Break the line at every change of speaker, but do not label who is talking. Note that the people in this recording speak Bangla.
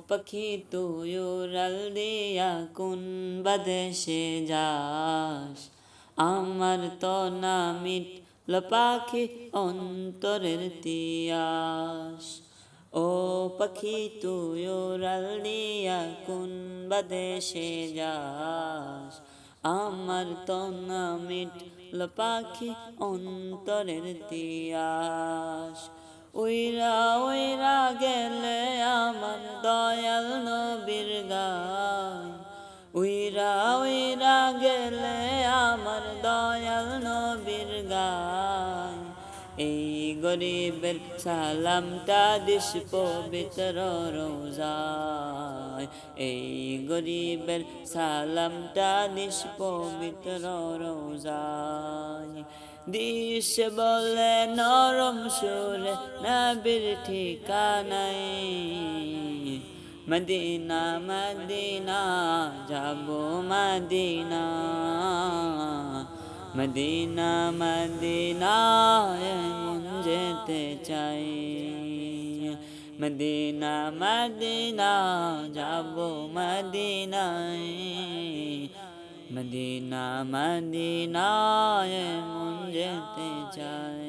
পাখি তুই উড়াল দিয়া কোন বাদেশে যাস, আমার তো না মিটল পাখি অন্তরের তিয়াস। ও পাখি তুই উড়াল দিয়া কোন বাদেশে যাস, আমার তো না মিটল পাখি অন্তরের তিয়াস। উইরা উইরা গেলে আমার দয়াল নবীর গায়, উইরা উইরা গেলে আমার দয়াল নবীর গায়। এই গরিবের সালামটা দিস পবিত্র রোজায়, এই গরিবের সালামটা দিস পবিত্র রোজায়। দিস বলে নরম সুরে নবীর ঠিকানায়, মদিনা মদিনা যাব মদিনা, মদিনা মদিনা মন যেতে চাই। মদিনা মদিনা যাব মদিনায়, মদিনা মদিনা মন যেতে চাই।